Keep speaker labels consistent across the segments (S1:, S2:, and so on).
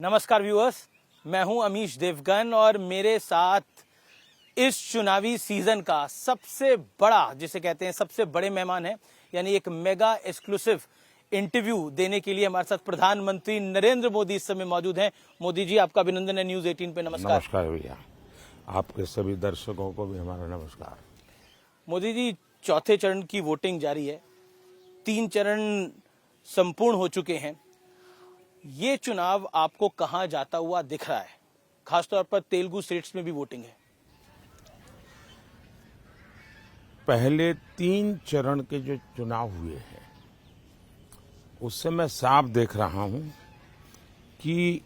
S1: नमस्कार व्यूअर्स, मैं हूं अमीश देवगन और मेरे साथ इस चुनावी सीजन का सबसे बड़ा, जिसे कहते हैं सबसे बड़े मेहमान है, यानी एक मेगा एक्सक्लूसिव इंटरव्यू देने के लिए हमारे साथ प्रधानमंत्री नरेंद्र मोदी इस समय मौजूद हैं। मोदी जी, आपका अभिनंदन है न्यूज 18 पे। नमस्कार।
S2: नमस्कार भैया, आपके सभी दर्शकों को भी हमारा नमस्कार।
S1: मोदी जी, चौथे चरण की वोटिंग जारी है, 3 चरण संपूर्ण हो चुके हैं। ये चुनाव आपको कहां जाता हुआ दिख रहा है? खासतौर पर तेलुगु स्टेट्स में भी वोटिंग है।
S2: पहले 3 चरण के जो चुनाव हुए हैं उससे मैं साफ देख रहा हूं कि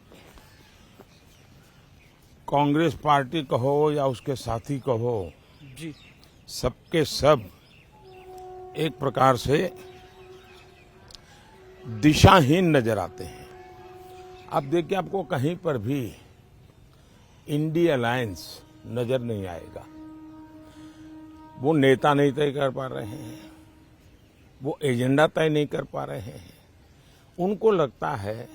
S2: कांग्रेस पार्टी कहो या उसके साथी कहो
S1: जी,
S2: सबके सब एक प्रकार से दिशाहीन नजर आते हैं। आप देखिए, आपको कहीं पर भी इंडी अलायंस नजर नहीं आएगा। वो नेता नहीं तय कर पा रहे हैं, वो एजेंडा तय नहीं कर पा रहे हैं। उनको लगता है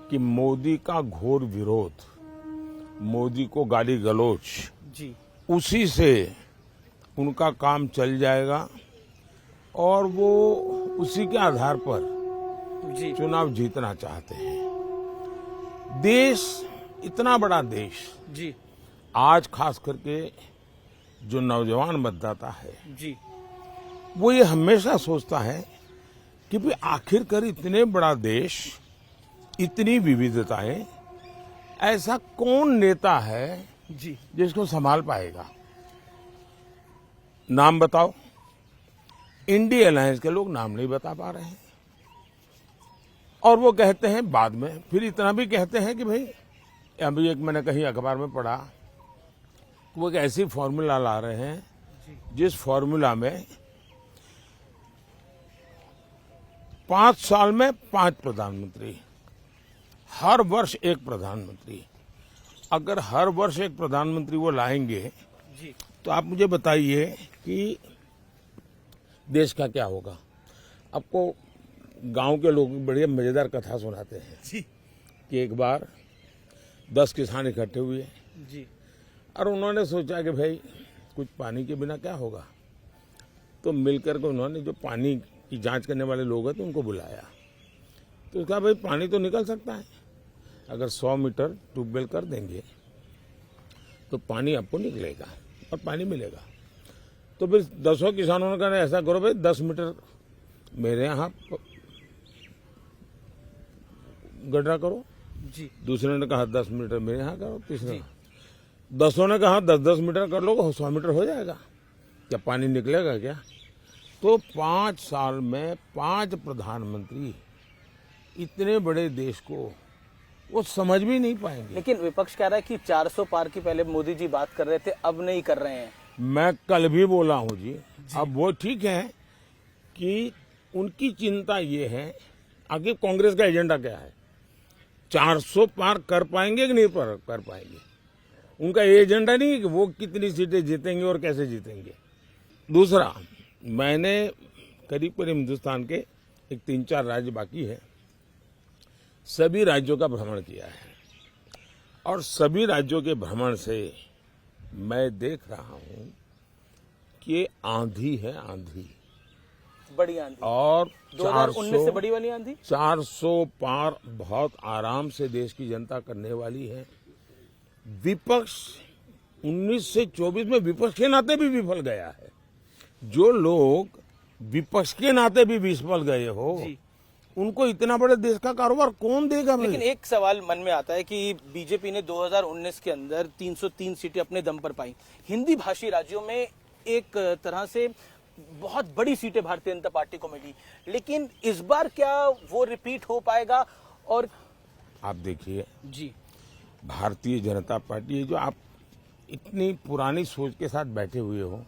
S2: कि मोदी का घोर विरोध, मोदी को गाली गलौज,
S1: जी,
S2: उसी से उनका काम चल जाएगा और वो उसी के आधार पर
S1: जी,
S2: चुनाव जीतना चाहते हैं। देश, इतना बड़ा देश,
S1: जी,
S2: आज खास करके जो नौजवान मतदाता है,
S1: जी,
S2: वो ये हमेशा सोचता है कि भाई आखिरकार इतने बड़ा देश, इतनी विविधताएं, ऐसा कौन नेता है
S1: जी,
S2: जिसको संभाल पाएगा? नाम बताओ। इंडी अलायंस के लोग नाम नहीं बता पा रहे हैं और वो कहते हैं बाद में, फिर इतना भी कहते हैं कि भाई, अभी एक मैंने कहीं अखबार में पढ़ा, वो एक ऐसी फॉर्मूला ला रहे हैं जिस फॉर्मूला में 5 साल में 5 प्रधानमंत्री, हर वर्ष एक प्रधानमंत्री। अगर हर वर्ष एक प्रधानमंत्री वो लाएंगे
S1: जी,
S2: तो आप मुझे बताइए कि देश का क्या होगा। आपको गांव के लोग बड़ी मजेदार कथा सुनाते हैं
S1: जी,
S2: कि एक बार 10 किसान इकट्ठे हुए
S1: जी,
S2: और उन्होंने सोचा कि भाई कुछ पानी के बिना क्या होगा, तो मिलकर के उन्होंने जो पानी की जांच करने वाले लोग हैं तो उनको बुलाया। तो कहा भाई पानी तो निकल सकता है, अगर 100 मीटर ट्यूबवेल कर देंगे तो पानी आपको निकलेगा और पानी मिलेगा। तो फिर 10 किसानों ने कहा ऐसा करो भाई, 10 मीटर मेरे यहाँ गड्ढा करो।
S1: जी,
S2: दूसरे ने कहा 10 मीटर मेरे यहाँ करो। तीसरे 10 ने कहा 10-10 मीटर कर लो, 100 मीटर हो जाएगा। क्या पानी निकलेगा क्या? तो 5 साल में 5 प्रधानमंत्री, इतने बड़े देश को वो समझ भी नहीं पाएंगे।
S1: लेकिन विपक्ष कह रहा है कि 400 पार की पहले मोदी जी बात कर रहे थे, अब नहीं कर रहे हैं।
S2: मैं कल भी बोला हूं जी। अब वो ठीक है कि उनकी चिंता ये है, आगे कांग्रेस का एजेंडा क्या है, 400 पार कर पाएंगे कि नहीं कर पाएंगे। उनका एजेंडा नहीं है कि वो कितनी सीटें जीतेंगे और कैसे जीतेंगे। दूसरा, मैंने करीब हिंदुस्तान के एक 3-4 राज्य बाकी है, सभी राज्यों का भ्रमण किया है और सभी राज्यों के भ्रमण से मैं देख रहा हूं कि ये आंधी है, आंधी,
S1: बड़ी आंधी।
S2: और
S1: 2019 से बड़ी वाली आंधी।
S2: 400 पार बहुत आराम से देश की जनता करने वाली है। विपक्ष 19 से 24 में विपक्ष के नाते भी विफल गया है। जो लोग विपक्ष के नाते भी विफल गए हो, उनको इतना बड़े देश का कारोबार कौन देगा?
S1: लेकिन एक सवाल मन में आता है कि बीजेपी ने 2019 के अंदर 303 सीटें अपने दम पर पाई। हिंदी भाषी राज्यों में एक तरह से बहुत बड़ी सीटें भारतीय जनता पार्टी को मिली, लेकिन इस बार क्या वो रिपीट हो पाएगा? और
S2: आप देखिए
S1: जी,
S2: भारतीय जनता पार्टी, जो आप इतनी पुरानी सोच के साथ बैठे हुए हो,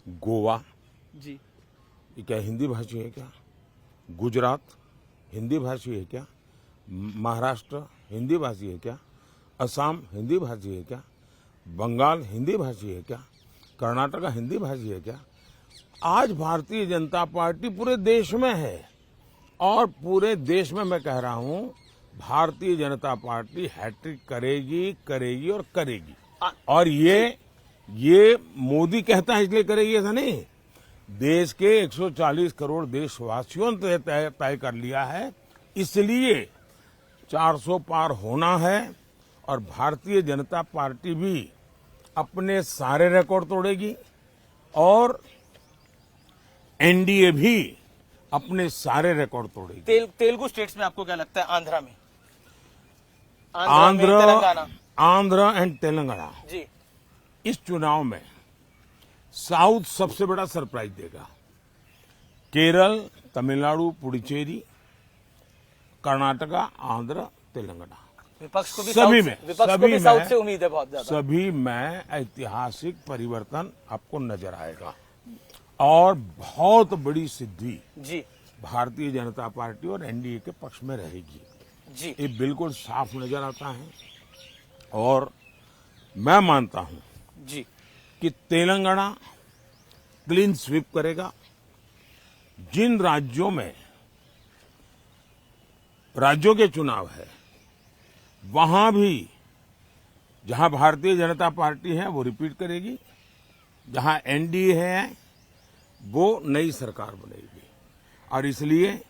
S2: गोवा
S1: जी,
S2: ये क्या हिंदी भाषी है क्या? गुजरात हिंदी भाषी है क्या? महाराष्ट्र हिंदी भाषी है क्या? असम हिंदी भाषी है क्या? बंगाल हिंदी भाषी है क्या? कर्नाटक हिंदी भाषी है क्या? आज भारतीय जनता पार्टी पूरे देश में है और पूरे देश में मैं कह रहा हूं भारतीय जनता पार्टी हैट्रिक करेगी करेगी और करेगी। और ये मोदी कहता है इसलिए करेगी ऐसा नहीं, देश के 140 करोड़ देशवासियों ने तय कर लिया है, इसलिए 400 पार होना है। और भारतीय जनता पार्टी भी अपने सारे रिकॉर्ड तोड़ेगी और एनडीए भी अपने सारे रिकॉर्ड तोड़ेगी।
S1: तेलुगु स्टेट्स में आपको क्या लगता है? आंध्रा में, तेलंगाना,
S2: आंध्र एंड तेलंगाना
S1: जी,
S2: इस चुनाव में साउथ सबसे बड़ा सरप्राइज देगा। केरल, तमिलनाडु, पुडुचेरी, कर्नाटका, आंध्र, तेलंगाना,
S1: विपक्ष को भी
S2: सभी
S1: साउथ से उम्मीद है बहुत ज्यादा।
S2: सभी में ऐतिहासिक परिवर्तन आपको नजर आएगा और बहुत बड़ी सिद्धि
S1: जी
S2: भारतीय जनता पार्टी और एनडीए के पक्ष में रहेगी
S1: जी।
S2: ये बिल्कुल साफ नजर आता है। और मैं मानता हूं
S1: जी
S2: कि तेलंगाना क्लीन स्वीप करेगा। जिन राज्यों में राज्यों के चुनाव है वहां भी जहां भारतीय जनता पार्टी है वो रिपीट करेगी, जहां एनडीए है वो नई सरकार बनेगी। और इसलिए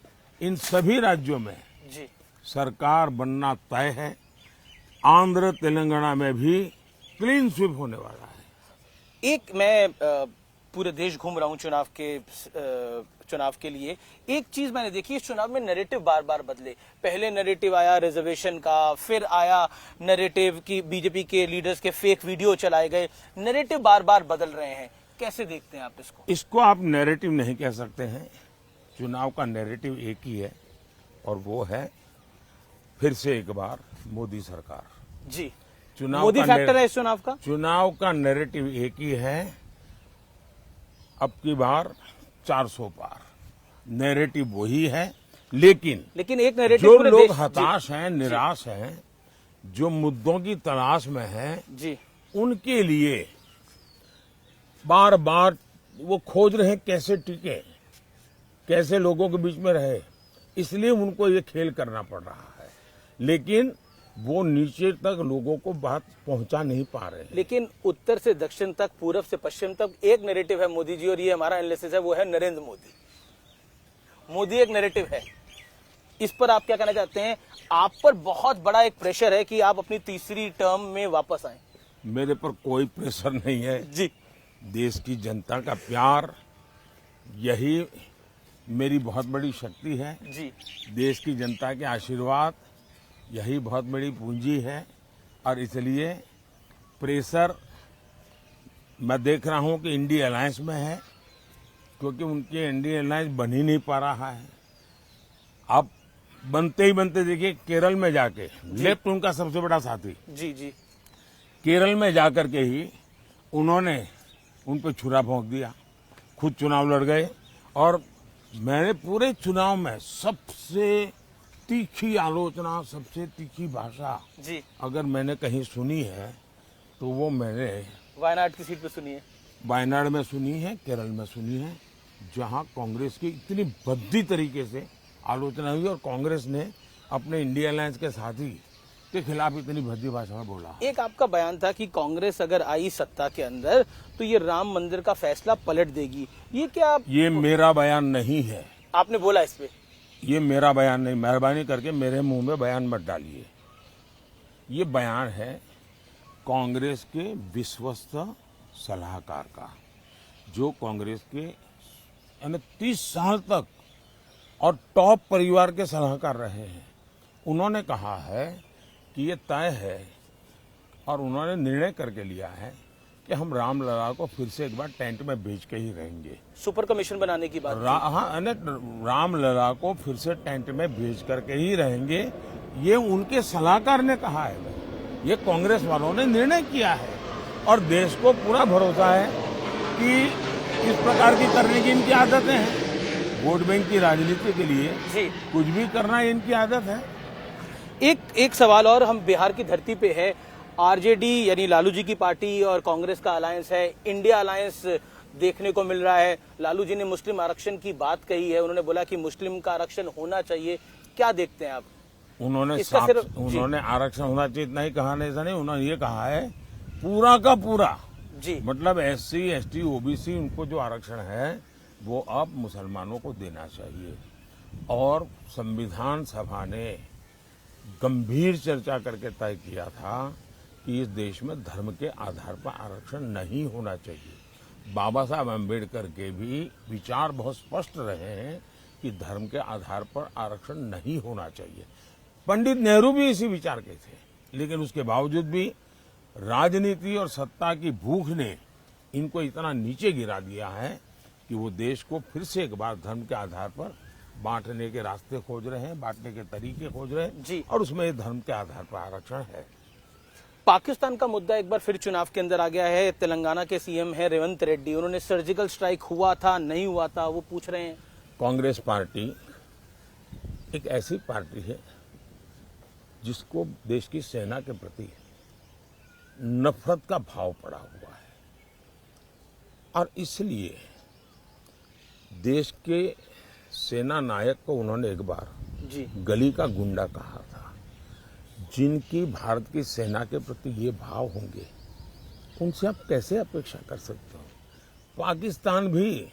S2: इन सभी राज्यों में
S1: जी
S2: सरकार बनना तय है। आंध्र तेलंगाना में भी क्लीन स्वीप होने वाला है।
S1: एक मैं पूरे देश घूम रहा हूं चुनाव के लिए। एक चीज मैंने देखी, इस चुनाव में नैरेटिव बार बार बदले। पहले नैरेटिव आया रिजर्वेशन का, फिर आया नैरेटिव की बीजेपी के लीडर्स के फेक वीडियो चलाए गए। नैरेटिव बार बार बदल रहे हैं, कैसे देखते हैं आप इसको?
S2: इसको आप नैरेटिव नहीं कह सकते हैं। चुनाव का नैरेटिव एक ही है और वो है फिर से एक बार मोदी सरकार।
S1: जी,
S2: चुनाव
S1: मोदी
S2: का
S1: फैक्टर है इस चुनाव का।
S2: चुनाव का नैरेटिव एक ही है, अब की बार 400 पार। नैरेटिव वही है, लेकिन
S1: एक नैरेटिव
S2: जो
S1: पूरे
S2: लोग
S1: देश-
S2: हताश हैं, निराश हैं, जो मुद्दों की तलाश में हैं,
S1: जी
S2: उनके लिए बार बार वो खोज रहे हैं कैसे टिके, कैसे लोगों के बीच में रहे। इसलिए उनको ये खेल करना पड़ रहा है, लेकिन वो नीचे तक लोगों को बात पहुंचा नहीं पा रहे हैं।
S1: लेकिन उत्तर से दक्षिण तक, पूरब से पश्चिम तक एक नैरेटिव है मोदी जी, और ये हमारा एनालिसिस है, वो है नरेंद्र मोदी। मोदी एक नैरेटिव है। इस पर आप क्या कहना चाहते हैं? आप पर बहुत बड़ा एक प्रेशर है कि आप अपनी तीसरी टर्म में वापस आए।
S2: मेरे पर कोई प्रेशर नहीं है।
S1: जी
S2: देश की जनता का प्यार, यही मेरी बहुत बड़ी शक्ति है।
S1: जी
S2: देश की जनता के आशीर्वाद, यही बहुत बड़ी पूंजी है। और इसलिए प्रेशर मैं देख रहा हूं कि इंडिया अलायंस में है, क्योंकि उनके इंडिया अलायंस बन ही नहीं पा रहा है। अब बनते ही बनते देखिए केरल में जाके, लेफ्ट उनका सबसे बड़ा साथी,
S1: जी जी
S2: केरल में जाकर के ही उन्होंने उन पर छुरा भोंक दिया, खुद चुनाव लड़ गए। और मैंने पूरे चुनाव में सबसे तीखी आलोचना, सबसे तीखी भाषा
S1: जी
S2: अगर मैंने कहीं सुनी है तो वो मैंने
S1: वायनाड की सीट पे सुनिए।
S2: वायनाड में सुनी है, केरल में सुनी है, जहां कांग्रेस की इतनी भद्दी तरीके से आलोचना हुई और कांग्रेस ने अपने इंडिया अलायंस के साथी के खिलाफ इतनी भद्दी भाषा में बोला।
S1: एक आपका बयान था कि कांग्रेस अगर आई सत्ता के अंदर तो ये राम मंदिर का फैसला पलट देगी। ये क्या
S2: ये मेरा बयान नहीं है।
S1: आपने बोला इस पे?
S2: ये मेरा बयान नहीं, मेहरबानी करके मेरे मुंह में बयान मत डालिए। ये बयान है कांग्रेस के विश्वस्त सलाहकार का, जो कांग्रेस के 30 साल तक और टॉप परिवार के सलाहकार रहे हैं। उन्होंने कहा है कि ये तय है और उन्होंने निर्णय करके लिया है कि हम रामलला को फिर से एक बार टेंट में भेज के ही रहेंगे।
S1: सुपर कमीशन बनाने की बात
S2: रामलला को फिर से टेंट में भेज करके ही रहेंगे, ये उनके सलाहकार ने कहा है। ये कांग्रेस वालों ने निर्णय किया है और देश को पूरा भरोसा है कि इस प्रकार की करने की इनकी आदतें हैं। वोट बैंक की राजनीति के लिए
S1: जी
S2: कुछ भी करना इनकी आदत है।
S1: एक सवाल और, हम बिहार की धरती पे है। आरजेडी यानी लालू जी की पार्टी और कांग्रेस का अलायंस है, इंडिया अलायंस देखने को मिल रहा है। लालू जी ने मुस्लिम आरक्षण की बात कही है, उन्होंने बोला कि मुस्लिम का आरक्षण होना चाहिए। क्या देखते हैं आप?
S2: उन्होंने
S1: इसका सिर्फ
S2: उन्होंने आरक्षण होना चाहिए इतना ही कहा, नहीं ऐसा नहीं, उन्होंने ये कहा है पूरा का पूरा,
S1: जी
S2: मतलब SC, ST, OBC उनको जो आरक्षण है वो अब मुसलमानों को देना चाहिए। और संविधान सभा ने गंभीर चर्चा करके तय किया था कि इस देश में धर्म के आधार पर आरक्षण नहीं होना चाहिए। बाबा साहब अम्बेडकर के भी विचार बहुत स्पष्ट रहे हैं कि धर्म के आधार पर आरक्षण नहीं होना चाहिए। पंडित नेहरू भी इसी विचार के थे, लेकिन उसके बावजूद भी राजनीति और सत्ता की भूख ने इनको इतना नीचे गिरा दिया है कि वो देश को फिर से एक बार धर्म के आधार पर बांटने के रास्ते खोज रहे हैं, बांटने के तरीके खोज रहे हैं
S1: जी।
S2: और उसमें धर्म के आधार पर आरक्षण है।
S1: पाकिस्तान का मुद्दा एक बार फिर चुनाव के अंदर आ गया है। तेलंगाना के CM है रेवंत रेड्डी, उन्होंने सर्जिकल स्ट्राइक हुआ था नहीं हुआ था वो पूछ रहे हैं।
S2: कांग्रेस पार्टी एक ऐसी पार्टी है जिसको देश की सेना के प्रति नफरत का भाव पड़ा हुआ है और इसलिए देश के सेना नायक को उन्होंने एक बार
S1: जी
S2: गली का गुंडा कहा था। जिनकी भारत की सेना के प्रति ये भाव होंगे उनसे आप कैसे अपेक्षा कर सकते हो? पाकिस्तान भी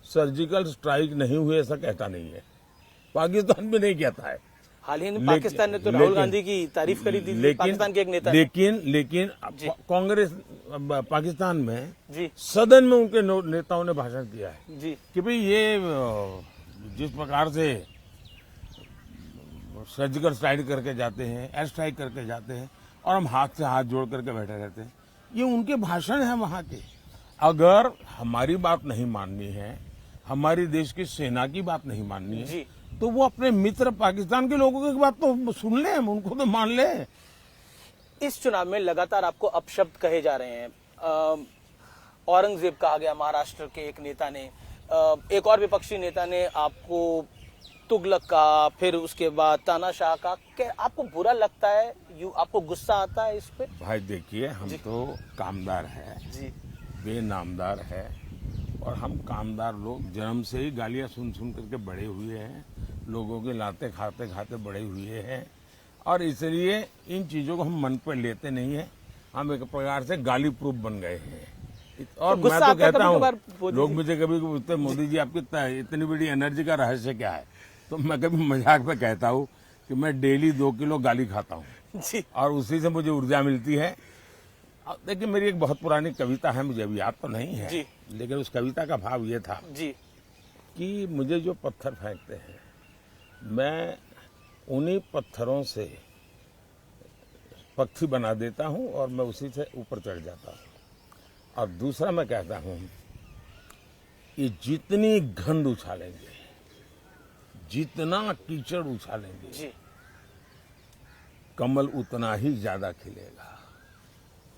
S2: सर्जिकल स्ट्राइक नहीं हुए ऐसा कहता नहीं है, पाकिस्तान भी नहीं कहता है।
S1: हाल ही में पाकिस्तान ने तो राहुल गांधी की तारीफ करी थी, पाकिस्तान के एक नेता ने।
S2: लेकिन कांग्रेस पाकिस्तान में
S1: जी
S2: सदन में उनके नेताओं ने भाषण किया है
S1: जी
S2: कि भाई ये जिस प्रकार से सर्जिकल स्ट्राइक करके जाते हैं, एयर स्ट्राइक करके जाते हैं और हम हाथ से हाथ जोड़ करके बैठे रहते हैं, ये उनके भाषण है वहां के। अगर हमारी बात नहीं माननी है, हमारी देश की सेना की बात नहीं माननी है, तो वो अपने मित्र पाकिस्तान के लोगों की बात तो सुन ले, उनको तो मान ले।
S1: इस चुनाव में लगातार आपको अपशब्द कहे जा रहे हैं। औरंगजेब कहा गया महाराष्ट्र के एक नेता ने, एक और विपक्षी नेता ने आपको तुगलक का, फिर उसके बाद तानाशाह का। क्या आपको बुरा लगता है? आपको गुस्सा आता है इस पे?
S2: भाई देखिए, हम तो कामदार है
S1: जी,
S2: बेनामदार है और हम कामदार लोग जन्म से ही गालियां सुन सुन करके बड़े हुए हैं, लोगों के लाते खाते खाते बड़े हुए हैं और इसलिए इन चीजों को हम मन पर लेते नहीं है। हम एक प्रकार से गाली प्रूफ बन गए हैं। और
S1: तो
S2: मैं तो कहता हूँ, लोग मुझे कभी पूछते मोदी जी आपकी इतनी बड़ी एनर्जी का रहस्य क्या है, तो मैं कभी मजाक में कहता हूँ कि मैं डेली 2 किलो गाली खाता हूँ
S1: जी,
S2: और उसी से मुझे ऊर्जा मिलती है। देखिए, मेरी एक बहुत पुरानी कविता है, मुझे अभी याद तो नहीं है
S1: जी,
S2: लेकिन उस कविता का भाव ये था
S1: जी
S2: कि मुझे जो पत्थर फेंकते हैं, मैं उन्हीं पत्थरों से पक्षी बना देता हूँ और मैं उसी से ऊपर चढ़ जाता हूँ। और दूसरा मैं कहता हूँ कि जितनी गंध उछालेंगे, जितना कीचड़ उछालेंगे,
S1: जी,
S2: कमल उतना ही ज्यादा खिलेगा।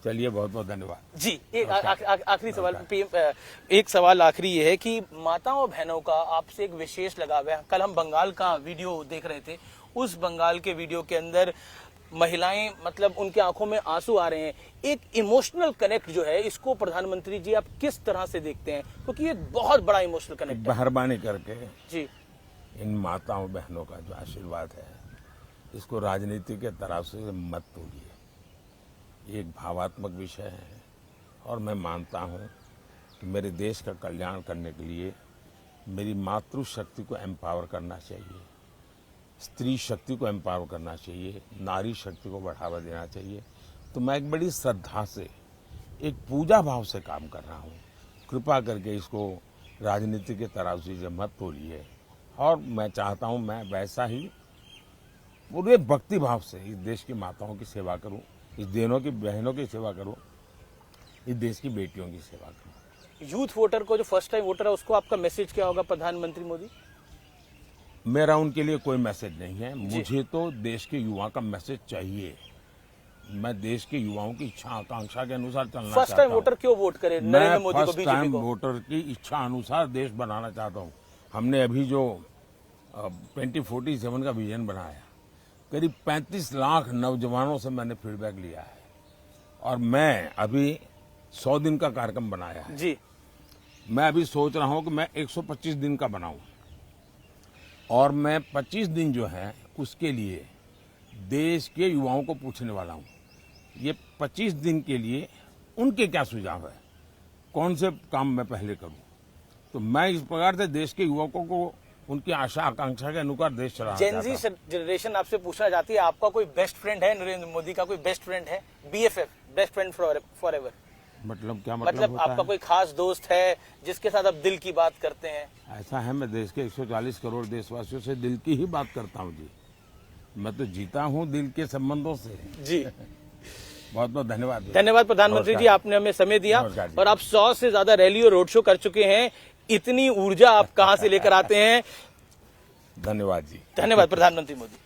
S2: चलिए, बहुत बहुत धन्यवाद
S1: जी। एक आखिरी सवाल, एक सवाल आखिरी ये है कि माताओं और बहनों का आपसे एक विशेष लगाव है। कल हम बंगाल का वीडियो देख रहे थे, उस बंगाल के वीडियो के अंदर महिलाएं, मतलब उनकी आंखों में आंसू आ रहे हैं। एक इमोशनल कनेक्ट जो है, इसको प्रधानमंत्री जी आप किस तरह से देखते हैं? क्योंकि ये बहुत बड़ा इमोशनल कनेक्ट है।
S2: मेहरबानी करके
S1: जी,
S2: इन माताओं बहनों का जो आशीर्वाद है, इसको राजनीति के तराजू से मत तोलिए। ये एक भावात्मक विषय है और मैं मानता हूँ कि मेरे देश का कल्याण करने के लिए मेरी मातृशक्ति को एम्पावर करना चाहिए, स्त्री शक्ति को एम्पावर करना चाहिए, नारी शक्ति को बढ़ावा देना चाहिए। तो मैं एक बड़ी श्रद्धा से, एक पूजा भाव से काम कर रहा हूँ। कृपा करके इसको राजनीति के तराजू से मत तोलिए और मैं चाहता हूँ मैं वैसा ही पूरे भक्ति भाव से इस देश की माताओं की सेवा करूं, इस देनों की बहनों की सेवा करूं, इस देश की बेटियों की सेवा करूं।
S1: यूथ वोटर को, जो फर्स्ट टाइम वोटर है, उसको आपका मैसेज क्या होगा प्रधानमंत्री मोदी?
S2: मेरा उनके लिए कोई मैसेज नहीं है, मुझे तो देश के युवा का मैसेज चाहिए। मैं देश के युवाओं की इच्छा आकांक्षा के अनुसार चलना चाहता हूं।
S1: फर्स्ट टाइम वोटर क्यों वोट करे नरेंद्र मोदी को,
S2: फर्स्ट
S1: बीजेपी
S2: टाइम
S1: को?
S2: वोटर की इच्छा अनुसार देश बनाना चाहता हूं। हमने अभी जो 2047 का विजन बनाया, करीब 35 लाख नौजवानों से मैंने फीडबैक लिया है और मैं अभी 100 दिन का कार्यक्रम बनाया है
S1: जी।
S2: मैं अभी सोच रहा हूं कि मैं 125 दिन का बनाऊं और मैं 25 दिन जो है उसके लिए देश के युवाओं को पूछने वाला हूं, ये 25 दिन के लिए उनके क्या सुझाव है, कौन से काम मैं पहले करूं। तो मैं इस प्रकार से देश के युवकों को उनकी आशा आकांक्षा के अनुसार देश चलाना चाहता
S1: जेनजी
S2: हूं।
S1: जनरेशन आपसे पूछना चाहती है, आपका कोई बेस्ट फ्रेंड है? नरेंद्र मोदी का कोई बेस्ट फ्रेंड है? BFF, best friend for ever,
S2: मतलब क्या मतलब
S1: मतलब
S2: होता
S1: आपका
S2: है?
S1: कोई खास दोस्त है जिसके साथ आप दिल की बात करते हैं?
S2: ऐसा है, मैं देश के 140 करोड़ देशवासियों से दिल की ही बात करता हूं जी। मैं तो जीता हूं दिल के संबंधों से।
S1: जी,
S2: बहुत बहुत धन्यवाद।
S1: धन्यवाद प्रधानमंत्री जी,
S2: नमस्कार।
S1: आपने हमें समय दिया।
S2: नमस्कार जी।
S1: और आप 100 से ज्यादा रैली और रोड शो कर चुके हैं, इतनी ऊर्जा आप कहां से लेकर आते हैं?
S2: धन्यवाद जी।
S1: धन्यवाद प्रधानमंत्री मोदी।